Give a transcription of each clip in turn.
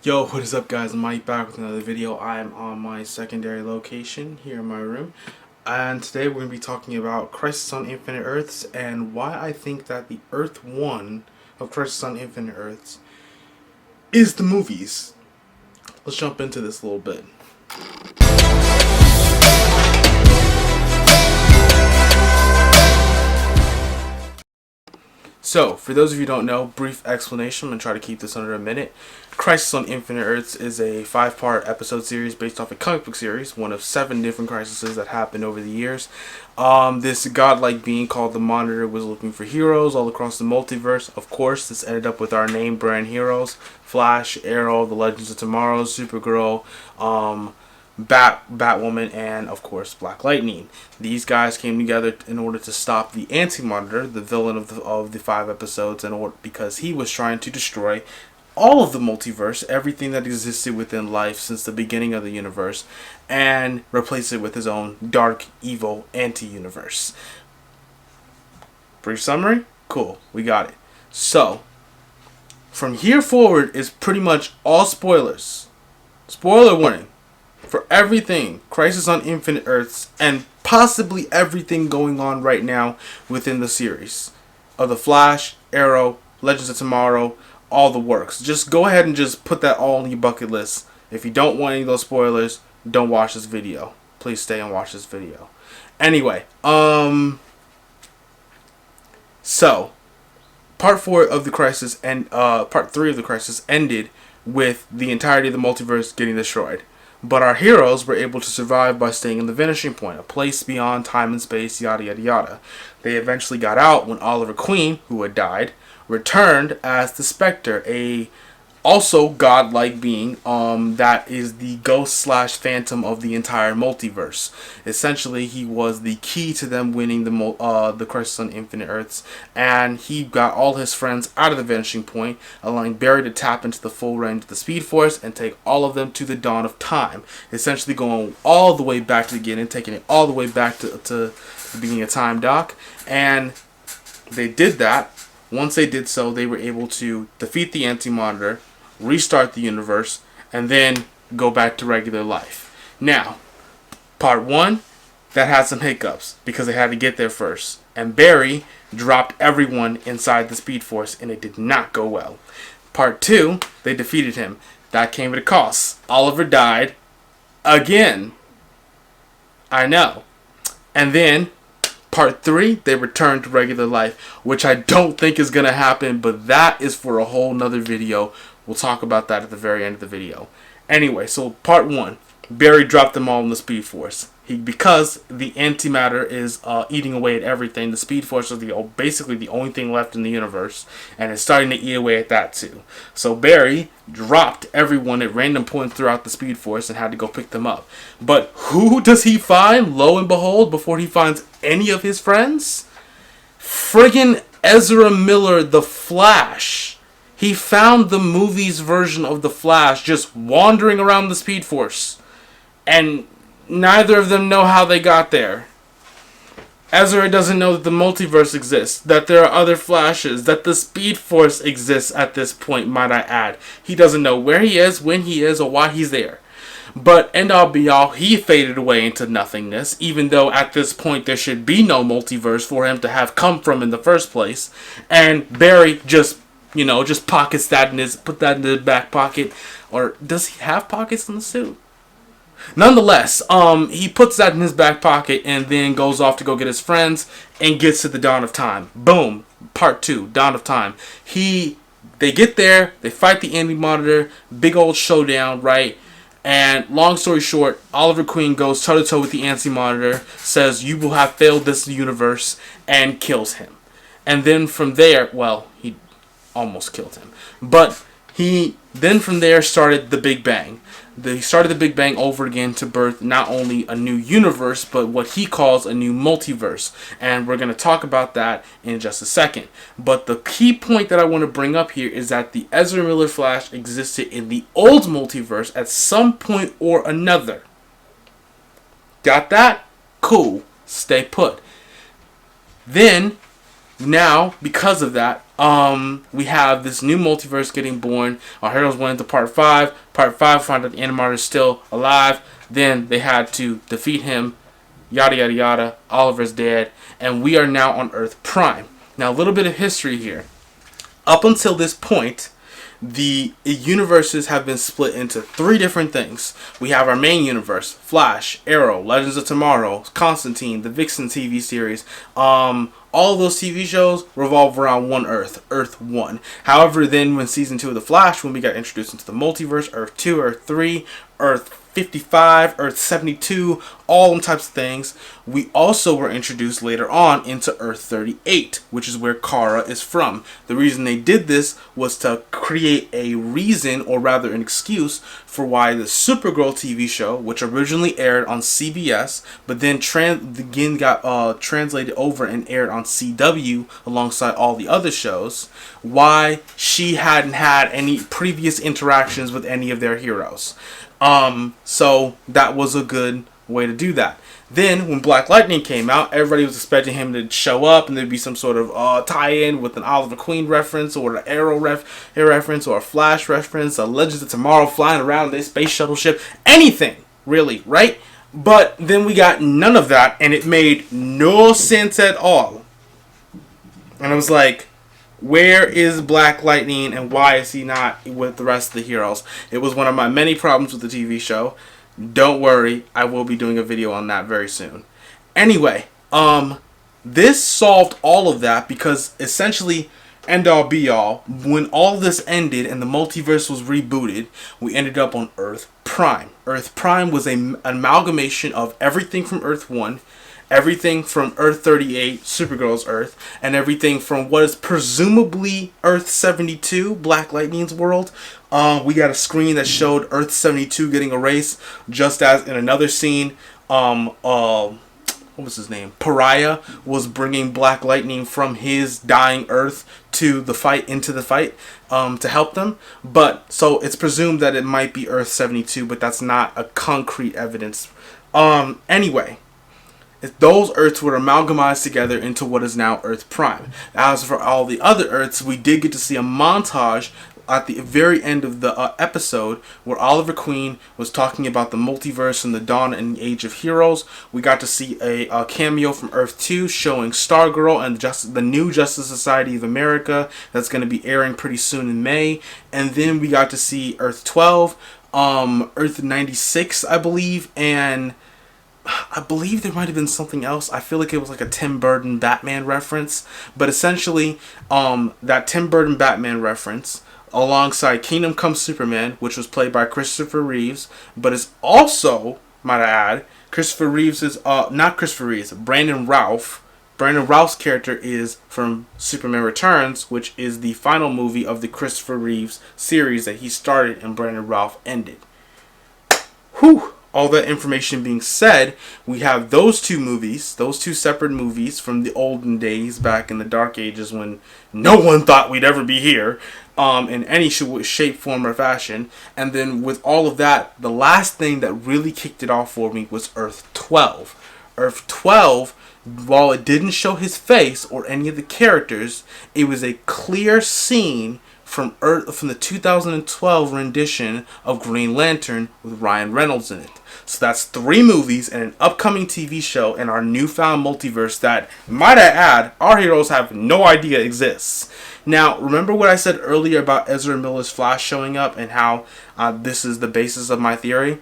Yo, what is up guys? Mike back with another video. I am on my secondary location here in my room. And today we're going to be talking about Crisis on Infinite Earths and why I think that the Earth 1 of Crisis on Infinite Earths is the movies. Let's jump into this a little bit. So, for those of you who don't know, brief explanation. I'm going to try to keep this under a minute. Crisis on Infinite Earths is a 5-part episode series based off a comic book series, one of 7 different crises that happened over the years. This godlike being called the Monitor was looking for heroes all across the multiverse. Of course, this ended up with our name brand heroes: Flash, Arrow, The Legends of Tomorrow, Supergirl, Batwoman, and of course Black Lightning. These guys came together in order to stop the Anti-Monitor, the villain of the 5 episodes, because he was trying to destroy all of the multiverse, everything that existed within life since the beginning of the universe, and replace it with his own dark, evil anti-universe. Brief summary? Cool, we got it. So, from here forward is pretty much all spoilers. Spoiler warning for everything Crisis on Infinite Earths and possibly everything going on right now within the series of the Flash, Arrow, Legends of Tomorrow, all the works. Just go ahead and just put that all on your bucket list. If you don't want any of those spoilers, don't watch this video. Please stay and watch this video. Anyway, so part 4 of the crisis and part 3 of the crisis ended with the entirety of the multiverse getting destroyed. But our heroes were able to survive by staying in the vanishing point, a place beyond time and space, yada yada yada. They eventually got out when Oliver Queen, who had died, returned as the Spectre, a also godlike being that is the ghost / phantom of the entire multiverse. Essentially, he was the key to them winning the Crisis on Infinite Earths, and he got all his friends out of the vanishing point, allowing Barry to tap into the full range of the Speed Force and take all of them to the dawn of time. Essentially, going all the way back to the beginning, taking it all the way back to the beginning of time, Doc. And they did that. Once they did so, they were able to defeat the Anti-Monitor, restart the universe, and then go back to regular life. Now, part 1, that had some hiccups because they had to get there first. And Barry dropped everyone inside the Speed Force, and it did not go well. Part 2, they defeated him. That came at a cost. Oliver died again. I know. And then part 3, they returned to regular life, which I don't think is going to happen, but that is for a whole nother video. We'll talk about that at the very end of the video. Anyway, so part 1, Barry dropped them all in the Speed Force. Because the antimatter is eating away at everything, the Speed Force is basically the only thing left in the universe, and it's starting to eat away at that too. So Barry dropped everyone at random points throughout the Speed Force and had to go pick them up. But who does he find, lo and behold, before he finds any of his friends? Friggin' Ezra Miller, the Flash. He found the movie's version of the Flash just wandering around the Speed Force. And neither of them know how they got there. Ezra doesn't know that the multiverse exists, that there are other Flashes, that the Speed Force exists at this point, might I add. He doesn't know where he is, when he is, or why he's there. But end all be all, he faded away into nothingness, even though at this point there should be no multiverse for him to have come from in the first place. And Barry just pockets that put that in his back pocket. Or does he have pockets in the suit? Nonetheless, he puts that in his back pocket and then goes off to go get his friends and gets to the dawn of time. Boom. Part 2, dawn of time. They get there, they fight the Anti-Monitor, big old showdown, right? And long story short, Oliver Queen goes toe-to-toe with the Anti-Monitor, says, "You will have failed this universe," and kills him. And then from there, well, he almost killed him. But he then from there started the Big Bang. He started the Big Bang over again to birth not only a new universe, but what he calls a new multiverse. And we're going to talk about that in just a second. But the key point that I want to bring up here is that the Ezra Miller Flash existed in the old multiverse at some point or another. Got that? Cool. Stay put. Then, now, because of that, We have this new multiverse getting born. Our heroes went into part 5. Part 5 found out the Animator is still alive. Then they had to defeat him. Yada yada yada. Oliver's dead. And we are now on Earth Prime. Now, a little bit of history here. Up until this point, the universes have been split into 3 different things. We have our main universe, Flash, Arrow, Legends of Tomorrow, Constantine, the Vixen TV series. All of those TV shows revolve around one Earth, Earth 1. However, then when season 2 of The Flash, when we got introduced into the multiverse, Earth 2, Earth 3, Earth 55, Earth 72, all them types of things, we also were introduced later on into Earth 38, which is where Kara is from. The reason they did this was to create a reason, or rather an excuse, for why the Supergirl TV show, which originally aired on CBS, but then again got translated over and aired on CW alongside all the other shows, why she hadn't had any previous interactions with any of their heroes. So that was a good way to do that. Then when Black Lightning came out, everybody was expecting him to show up and there'd be some sort of tie-in with an Oliver Queen reference, or an Arrow reference, or a Flash reference, a Legends of Tomorrow flying around this space shuttle ship, anything really, right? But then we got none of that, and it made no sense at all. And I was like, where is Black Lightning, and why is he not with the rest of the heroes? It was one of my many problems with the TV show. Don't worry, I will be doing a video on that very soon. Anyway, this solved all of that, because essentially, end all be all, when all of this ended and the multiverse was rebooted, we ended up on Earth Prime. Earth Prime was an amalgamation of everything from Earth 1, everything from Earth 38, Supergirl's Earth, and everything from what is presumably Earth 72, Black Lightning's world. We got a screen that showed Earth 72 getting erased, just as in another scene, what was his name? Pariah was bringing Black Lightning from his dying Earth to the fight, into the fight, to help them. But so it's presumed that it might be Earth 72, but that's not a concrete evidence. Anyway, those Earths were amalgamized together into what is now Earth Prime. As for all the other Earths, we did get to see a montage at the very end of the episode where Oliver Queen was talking about the multiverse and the dawn and the age of heroes. We got to see a cameo from Earth 2 showing Stargirl and the new Justice Society of America that's going to be airing pretty soon in May. And then we got to see Earth 12, Earth 96, I believe, and I believe there might have been something else. I feel like it was like a Tim Burton Batman reference. But essentially, that Tim Burton Batman reference, alongside Kingdom Come Superman, which was played by Christopher Reeves, but is also, might I add, Christopher Reeves is, not Christopher Reeves, Brandon Routh. Brandon Routh's character is from Superman Returns, which is the final movie of the Christopher Reeves series that he started and Brandon Routh ended. Whew! All that information being said, we have those two movies, those two separate movies from the olden days, back in the dark ages when no one thought we'd ever be here, in any shape, form, or fashion. And then with all of that, the last thing that really kicked it off for me was Earth 12. Earth 12, while it didn't show his face or any of the characters, it was a clear scene from the 2012 rendition of Green Lantern with Ryan Reynolds in it. So that's 3 movies and an upcoming TV show in our newfound multiverse that, might I add, our heroes have no idea exists. Now, remember what I said earlier about Ezra Miller's Flash showing up and how this is the basis of my theory?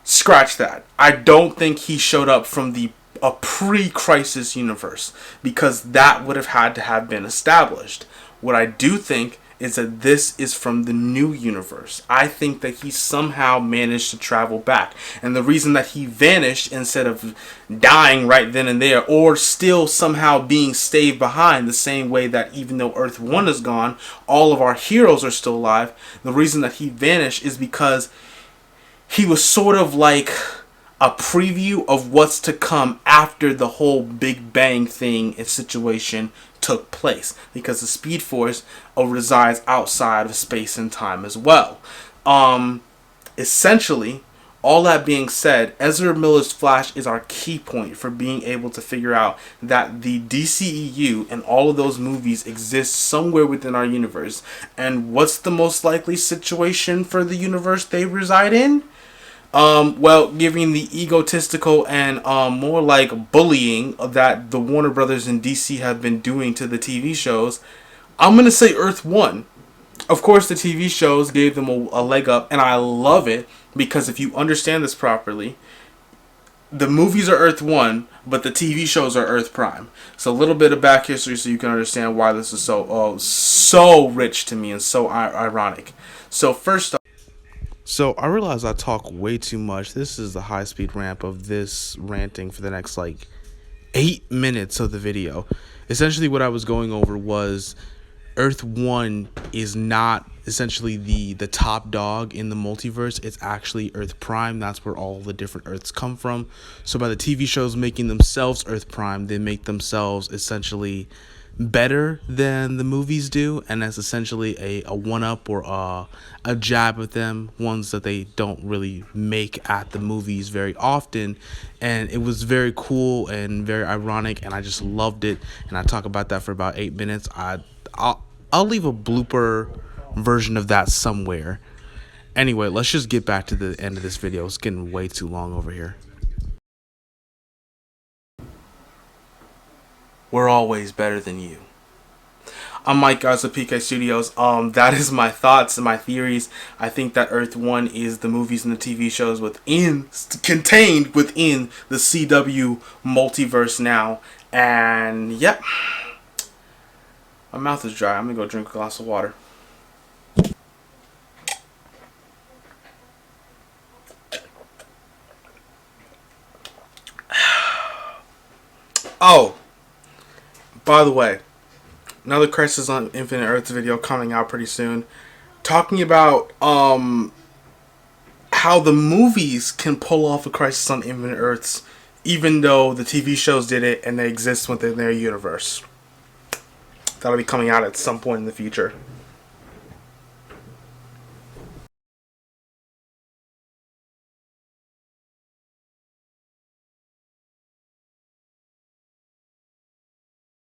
Scratch that. I don't think he showed up from a pre-Crisis universe, because that would have had to have been established. What I do think is that this is from the new universe. I think that he somehow managed to travel back. And the reason that he vanished instead of dying right then and there, or still somehow being staved behind the same way that even though Earth 1 is gone, all of our heroes are still alive, the reason that he vanished is because he was sort of like a preview of what's to come after the whole Big Bang thing and situation took place, because the Speed Force resides outside of space and time as well. Essentially, All that being said, Ezra Miller's Flash is our key point for being able to figure out that the DCEU and all of those movies exist somewhere within our universe. And what's the most likely situation for the universe they reside in? Well, giving the egotistical and more like bullying that the Warner Brothers and DC have been doing to the TV shows, I'm going to say Earth 1. Of course, the TV shows gave them a leg up, and I love it because if you understand this properly, the movies are Earth 1, but the TV shows are Earth Prime. So a little bit of back history so you can understand why this is so rich to me and so ironic. So first off, so I realize I talk way too much. This is the high-speed ramp of this ranting for the next, 8 minutes of the video. Essentially what I was going over was Earth 1 is not essentially the top dog in the multiverse. It's actually Earth Prime. That's where all the different Earths come from. So by the TV shows making themselves Earth Prime, they make themselves essentially better than the movies do, and that's essentially a one-up or a jab at them, ones that they don't really make at the movies very often. And it was very cool and very ironic, and I just loved it, and I talk about that for about 8 minutes. I'll leave a blooper version of that somewhere. Anyway, let's just get back to the end of this video. It's getting way too long over here. We're always better than you. I'm Mike, guys, of PK Studios. That is my thoughts and my theories. I think that Earth 1 is the movies and the TV shows contained within the CW multiverse now. And yep, my mouth is dry. I'm gonna go drink a glass of water. Oh, by the way, another Crisis on Infinite Earths video coming out pretty soon, talking about how the movies can pull off a Crisis on Infinite Earths, even though the TV shows did it and they exist within their universe. That'll be coming out at some point in the future.